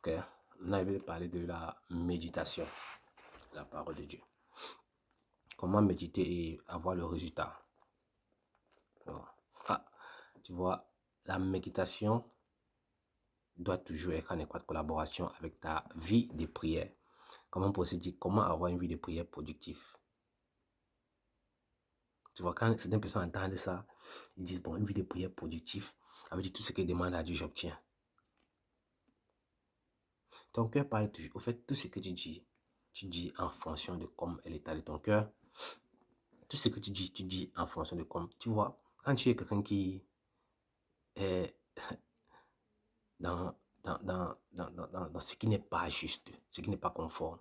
Ok, maintenant je vais parler de la méditation, la parole de Dieu. Comment méditer et avoir le résultat. Ah, tu vois, la méditation doit toujours être en étroite collaboration avec ta vie de prière. Comment on peut aussi dire, comment avoir une vie de prière productive. Tu vois, quand certaines personnes entendent ça, ils disent, bon, une vie de prière productive, ça veut dire tout ce qu'ils demandent à Dieu, j'obtiens. Ton cœur parle toujours. Au fait, tout ce que tu dis en fonction de comment est l'état de ton cœur. Tout ce que tu dis en fonction de comment. Tu vois, quand tu es quelqu'un qui est dans, dans ce qui n'est pas juste, ce qui n'est pas conforme,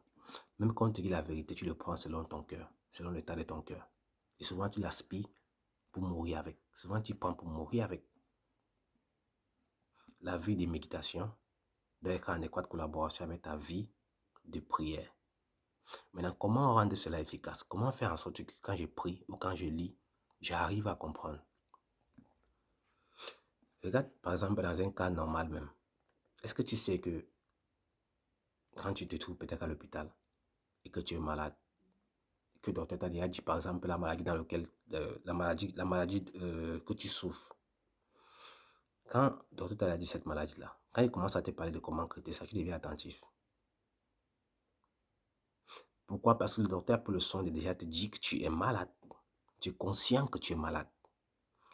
même quand on te dit la vérité, tu le prends selon ton cœur, selon l'état de ton cœur. Et souvent, tu l'aspires pour mourir avec. Souvent, tu prends pour mourir avec. La vie de méditation doit être en étroite collaboration avec ta vie de prière. Maintenant, comment rendre cela efficace? Comment faire en sorte que quand je prie ou quand je lis, j'arrive à comprendre? Regarde, par exemple, dans un cas normal même. Est-ce que tu sais que quand tu te trouves peut-être à l'hôpital et que tu es malade, que le docteur t'a déjà dit, par exemple, la maladie dans laquelle, la maladie que tu souffres, quand le docteur t'a dit cette maladie-là, quand il commence à te parler de comment traiter ça, tu deviens attentif. Pourquoi? Parce que le docteur, pour le son, déjà te dit que tu es malade. Tu es conscient que tu es malade.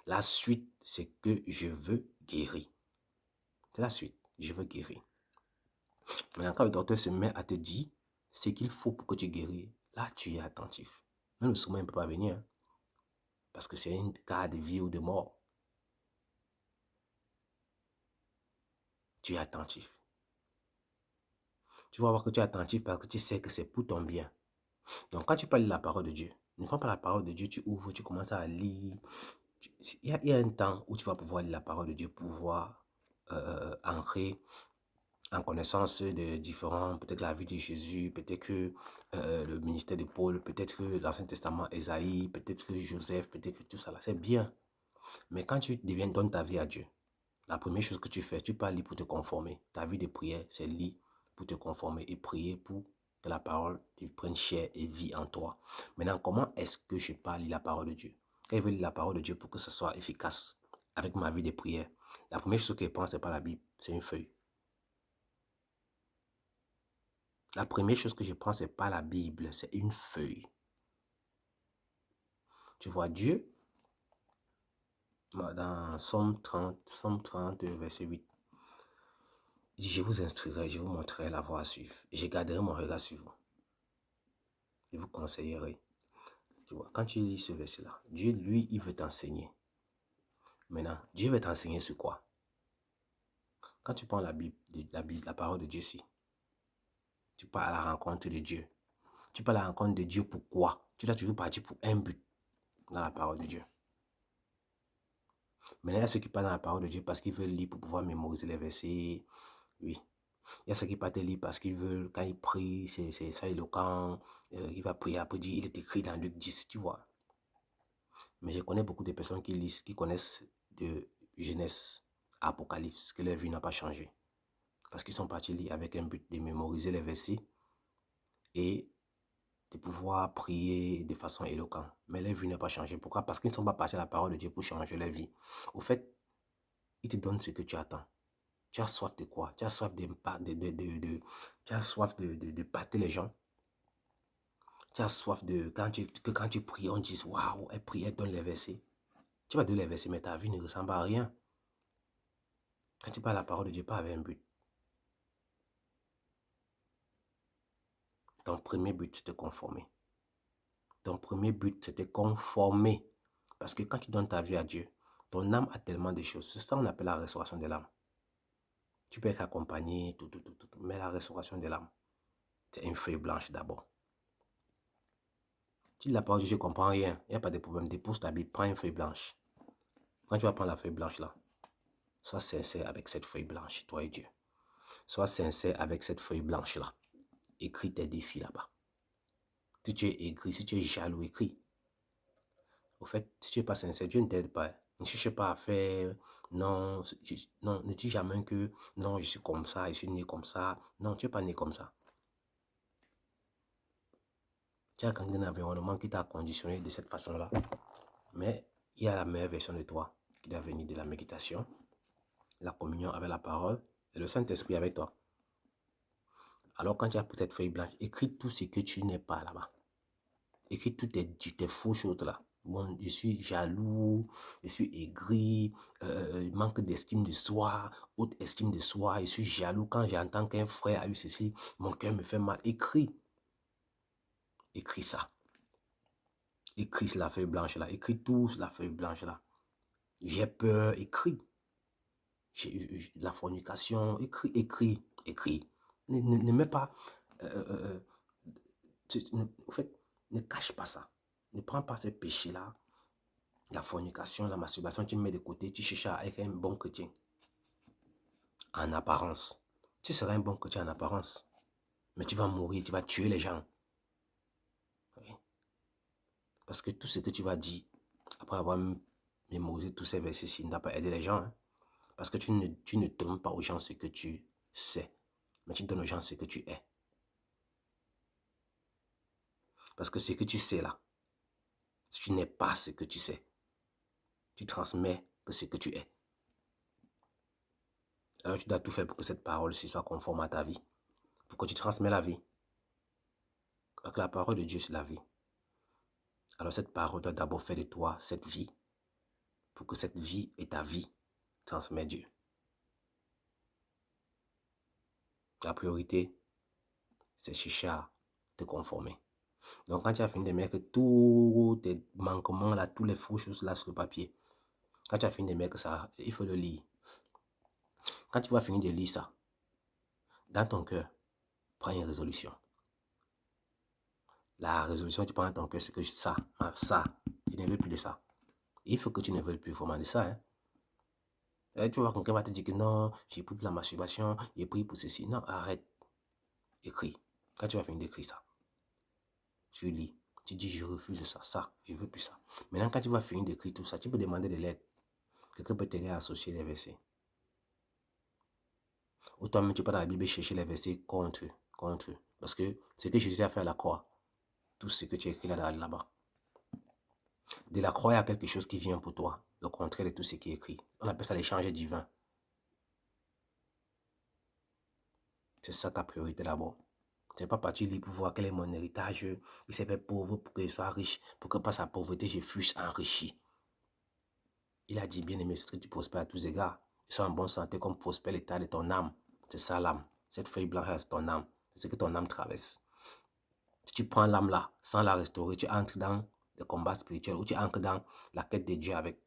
La suite, c'est que je veux guérir. C'est la suite. Je veux guérir. Maintenant, quand le docteur se met à te dire ce qu'il faut pour que tu guérisses, là, tu es attentif. Même le sommeil ne peut pas venir. Hein, parce que c'est un cas de vie ou de mort. Tu es attentif. Tu vas voir que tu es attentif parce que tu sais que c'est pour ton bien. Donc, quand tu parles de la parole de Dieu, ne prends pas la parole de Dieu, tu ouvres, tu commences à lire. Il y a un temps où tu vas pouvoir lire la parole de Dieu, pouvoir ancrer en connaissance de différents, peut-être la vie de Jésus, peut-être que le ministère de Paul, peut-être que l'Ancien Testament, Ésaïe, peut-être que Joseph, peut-être que tout ça là, c'est bien. Mais quand tu donnes ta vie à Dieu, la première chose que tu fais, tu pas lire pour te conformer. Ta vie de prière, c'est lire pour te conformer et prier pour que la parole prenne chair et vie en toi. Maintenant, comment est-ce que je parle la parole de Dieu? Quand je veux lire la parole de Dieu pour que ce soit efficace avec ma vie de prière, la première chose que je pense, c'est pas la Bible, c'est une feuille. La première chose que je prends, ce n'est pas la Bible, c'est une feuille. Tu vois, Dieu, dans Psaume 30, verset 8, il dit, je vous instruirai, je vous montrerai la voie à suivre. Et je garderai mon regard sur vous. Je vous conseillerai. Tu vois, quand tu lis ce verset-là, Dieu, lui, il veut t'enseigner. Maintenant, Dieu veut t'enseigner sur quoi? Quand tu prends la Bible, la parole de Dieu ici, tu pars à la rencontre de Dieu. Tu pars à la rencontre de Dieu pourquoi? Tu dois toujours partir pour un but dans la parole de Dieu. Maintenant, il y a ceux qui parlent dans la parole de Dieu parce qu'ils veulent lire pour pouvoir mémoriser les versets. Oui. Il y a ceux qui parlent lire parce qu'ils veulent, quand ils prient, c'est ça éloquent. Il va prier après dire, il est écrit dans Luc 10, tu vois. Mais je connais beaucoup de personnes qui lisent, qui connaissent de Genèse à Apocalypse, que leur vie n'a pas changé. Parce qu'ils sont partis lire avec un but de mémoriser les versets et de pouvoir prier de façon éloquente. Mais leur vie n'a pas changé. Pourquoi? Parce qu'ils ne sont pas partis à la parole de Dieu pour changer leur vie. Au fait, il te donne ce que tu attends. Tu as soif de quoi? Tu as soif tu as soif de battre les gens. Tu as soif que quand tu pries, on dise waouh, elle prie, elle donne les versets. Tu vas donner les versets, mais ta vie ne ressemble à rien. Quand tu parles la parole de Dieu, pas avec un but. Ton premier but, c'est de te conformer. Ton premier but, c'est de te conformer. Parce que quand tu donnes ta vie à Dieu, ton âme a tellement de choses. C'est ça qu'on appelle la restauration de l'âme. Tu peux être accompagné, tout. Mais la restauration de l'âme, c'est une feuille blanche d'abord. Tu lis la parole de Dieu, je ne comprends rien. Il n'y a pas de problème. Dépose ta Bible, prends une feuille blanche. Quand tu vas prendre la feuille blanche là, sois sincère avec cette feuille blanche, toi et Dieu. Sois sincère avec cette feuille blanche là. Écris tes défis là-bas. Si tu es aigri, si tu es jaloux, écris. Au fait, si tu n'es pas sincère, Dieu ne t'aide pas. Ne cherche pas à faire, non, non, ne dis jamais que non, je suis comme ça, je suis né comme ça. Non, tu n'es pas né comme ça. Tu as grandi dans un environnement qui t'a conditionné de cette façon-là. Mais il y a la meilleure version de toi qui doit venir de la méditation, la communion avec la parole et le Saint-Esprit avec toi. Alors quand tu as peut-être feuille blanche, écris tout ce que tu n'es pas là-bas. Écris toutes tes faux choses là. Bon, je suis jaloux, je suis aigri, manque d'estime de soi, haute estime de soi, je suis jaloux quand j'entends qu'un frère a eu ceci, mon cœur me fait mal. Écris. Écris ça. Écris sur la feuille blanche là. Écris tout sur la feuille blanche là. J'ai peur, écris. La fornication, écris, écris, écris. Ne mets pas... en fait, ne cache pas ça. Ne prends pas ce péché-là. La fornication, la masturbation, tu mets de côté, tu cherches à être un bon chrétien. En apparence. Tu seras un bon chrétien en apparence. Mais tu vas mourir, tu vas tuer les gens. Oui. Parce que tout ce que tu vas dire, après avoir mémorisé tous ces versets-ci, ne va pas aider les gens. Hein. Parce que tu ne donnes pas aux gens ce que tu sais. Mais tu donnes aux gens ce que tu es. Parce que ce que tu sais là, si tu n'es pas ce que tu sais, tu transmets que ce que tu es. Alors tu dois tout faire pour que cette parole-ci soit conforme à ta vie. Pour que tu transmets la vie. Parce que la parole de Dieu, c'est la vie. Alors cette parole doit d'abord faire de toi cette vie. Pour que cette vie et ta vie transmet Dieu. La priorité, c'est chercher à te conformer. Donc quand tu as fini de mettre tous tes manquements là, tous les faux choses là sur le papier, quand tu as fini de mettre ça, il faut le lire. Quand tu vas finir de lire ça, dans ton cœur, prends une résolution. La résolution que tu prends dans ton cœur, c'est que ça, je ne veux plus de ça. Il faut que tu ne veuilles plus vraiment de ça. Hein. Et tu vois, quelqu'un va te dire que non, j'ai pris pour la masturbation, j'ai pris pour ceci. Non, arrête. Écris. Quand tu vas finir d'écrire ça, tu lis. Tu dis, je refuse ça, je ne veux plus ça. Maintenant, quand tu vas finir d'écrire tout ça, tu peux demander de l'aide. Quelqu'un peut t'aider à associer les versets. Ou toi-même, tu peux dans la Bible chercher les versets contre. Parce que ce que Jésus a fait à la croix, tout ce que tu as écrit là-bas. De la croix, il y a quelque chose qui vient pour toi. Le contraire de tout ce qui est écrit. On appelle ça l'échange divin. C'est ça ta priorité d'abord. Tu n'es pas parti libre pour voir quel est mon héritage. Il s'est fait pauvre pour que je sois riche. Pour que par sa pauvreté, je fusse enrichi. Il a dit, bien aimé, c'est que tu prospères à tous égards. Tu sois en bonne santé comme prospère l'état de ton âme. C'est ça l'âme. Cette feuille blanche, c'est ton âme. C'est ce que ton âme traverse. Si tu prends l'âme là, sans la restaurer, tu entres dans le combat spirituel ou tu entres dans la quête de Dieu avec.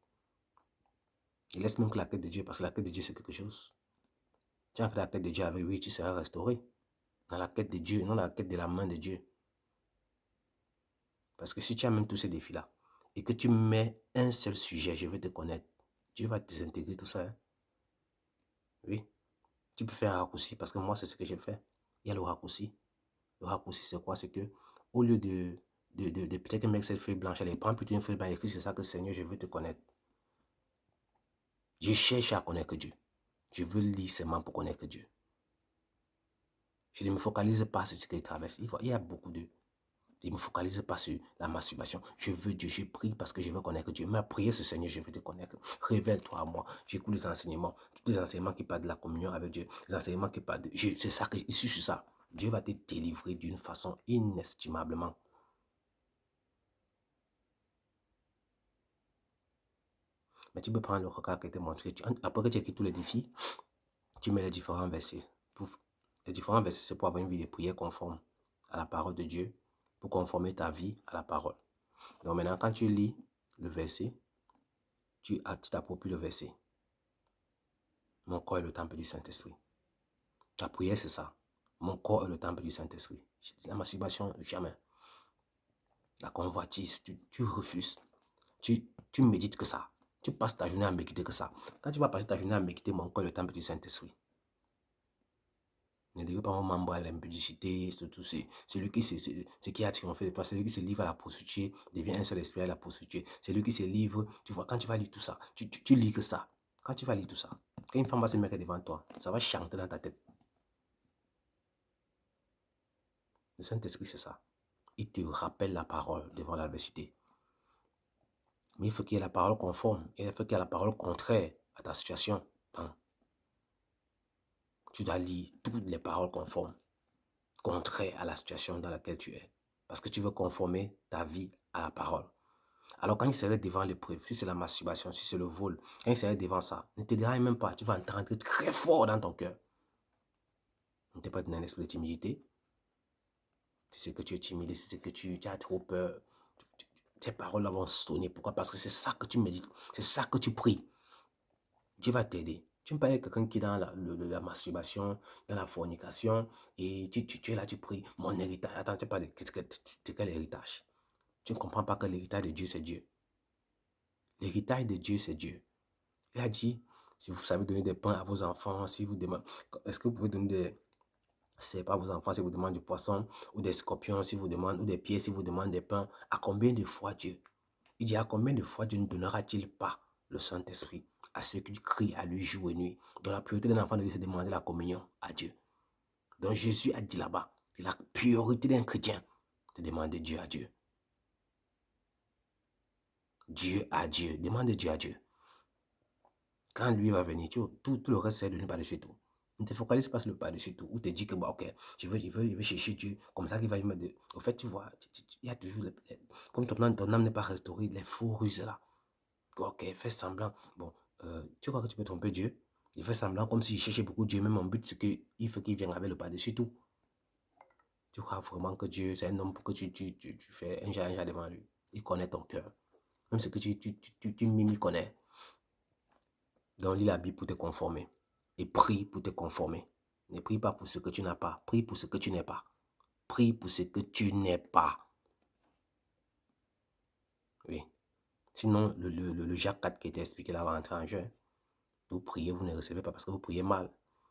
Il laisse même que la quête de Dieu, parce que la quête de Dieu, c'est quelque chose. Tu entres dans la quête de Dieu avec, oui, tu seras restauré. Dans la quête de Dieu, non dans la quête de la main de Dieu. Parce que si tu amènes tous ces défis-là et que tu mets un seul sujet, je veux te connaître, Dieu va désintégrer tout ça. Hein? Oui. Tu peux faire un raccourci parce que moi, c'est ce que j'ai fait. Il y a le raccourci. Le raccourci, c'est quoi? C'est que au lieu de peut-être mettre cette feuille blanche, allez, prends plutôt une feuille blanche, écrit, c'est ça que Seigneur, je veux te connaître. Je cherche à connaître Dieu. Je veux lire seulement pour connaître Dieu. Je ne me focalise pas sur ce qu'il traverse. Il y a beaucoup de... Je ne me focalise pas sur la masturbation. Je veux Dieu, je prie parce que je veux connaître Dieu. Ma prière, c'est Seigneur, je veux te connaître. Révèle-toi à moi. J'écoute les enseignements. Tous les enseignements qui parlent de la communion avec Dieu. Les enseignements qui parlent de... C'est ça que je suis sur ça. Dieu va te délivrer d'une façon inestimablement. Mais tu peux prendre le regard qui te montre. Après que tu écris tous les défis, tu mets les différents versets. Les différents versets, c'est pour avoir une vie de prière conforme à la parole de Dieu, pour conformer ta vie à la parole. Donc maintenant, quand tu lis le verset, tu t'appropries le verset. Mon corps est le temple du Saint-Esprit. Ta prière, c'est ça. Mon corps est le temple du Saint-Esprit. La masturbation, jamais. La convoitise, tu refuses. Tu médites que ça. Tu passes ta journée à méditer que ça. Quand tu vas passer ta journée à méditer, mon corps est le temple du Saint-Esprit. Ne livre pas mon membre à l'impudicité, surtout celui qui a triomphé de toi, celui qui se livre à la prostituée, devient un seul esprit à la prostituée. Celui qui se livre, tu vois, quand tu vas lire tout ça, tu lis que ça. Quand tu vas lire tout ça, quand une femme va se mettre devant toi, ça va chanter dans ta tête. Le Saint-Esprit, c'est ça. Il te rappelle la parole devant l'adversité. Mais il faut qu'il y ait la parole conforme et il faut qu'il y ait la parole contraire à ta situation. Hein? Tu dois lire toutes les paroles conformes, contraires à la situation dans laquelle tu es. Parce que tu veux conformer ta vie à la parole. Alors quand il serait devant l'épreuve, si c'est la masturbation, si c'est le vol, quand il serait devant ça, ne te dérange même pas. Tu vas entrer très fort dans ton cœur. Ne t'es pas donné un esprit de timidité. Tu sais que tu es timide, tu sais que tu as trop peur. Tes paroles vont sonner. Pourquoi? Parce que c'est ça que tu médites. C'est ça que tu pries. Dieu va t'aider. Tu ne peux pas être quelqu'un qui est dans la masturbation, dans la fornication, et tu es là, tu pries. Mon héritage. Attends, tu sais pas de quel héritage? Tu ne comprends pas que l'héritage de Dieu, c'est Dieu. L'héritage de Dieu, c'est Dieu. Il a dit, si vous savez donner des pains à vos enfants, si vous demandez, est-ce que vous pouvez donner des pas à vos enfants si vous demandez du poisson, ou des scorpions si vous demandez, ou des pieds si vous demandez des pains? À combien de fois Dieu? Il dit, à combien de fois Dieu ne donnera-t-il pas le Saint-Esprit à ceux qui crient à lui jour et nuit? Donc la priorité d'un enfant de Dieu, c'est de demander la communion à Dieu. Donc Jésus a dit là-bas, que la priorité d'un chrétien, c'est de demander Dieu à Dieu. Dieu à Dieu. Demande Dieu à Dieu. Quand lui va venir, tout le reste, c'est de ne pas dessus tout. Ne te focalise pas sur le pas-dessus tout. Ou te dis que, bon, ok, je veux chercher Dieu. Comme ça, qu'il va me dire. Au fait, tu vois, il y a toujours, comme ton âme n'est pas restaurée, les faux ruses là. Ok, fais semblant. Bon, tu crois que tu peux tromper Dieu? Il fait semblant comme s'il cherchait beaucoup Dieu, mais mon but, c'est qu'il faut qu'il vienne avec le pas-dessus tout. Tu crois vraiment que Dieu, c'est un homme pour que tu fais un jar devant lui. Il connaît ton cœur. Même ce que tu mimes, il connaît. Donc, lis la Bible pour te conformer. Et prie pour te conformer. Ne prie pas pour ce que tu n'as pas. Prie pour ce que tu n'es pas. Prie pour ce que tu n'es pas. Oui. Sinon, le Jacques 4 qui était expliqué là va entrer en jeu. Vous priez, vous ne recevez pas parce que vous priez mal.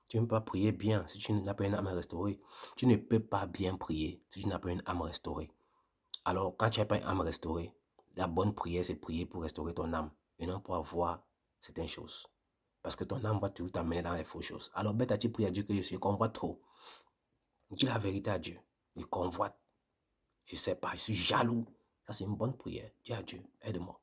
Tu ne peux pas prier bien si tu n'as pas une âme restaurée. Tu ne peux pas bien prier si tu n'as pas une âme restaurée. Alors, quand tu n'as pas une âme restaurée, la bonne prière, c'est prier pour restaurer ton âme et non pour avoir certaines choses. Parce que ton âme va toujours t'amener dans les fausses choses. Alors, bête, tu pries à Dieu que je convoite trop. Dis la vérité à Dieu. Je convoite. Je ne sais pas, je suis jaloux. Ça, c'est une bonne prière. Dis à Dieu, aide-moi.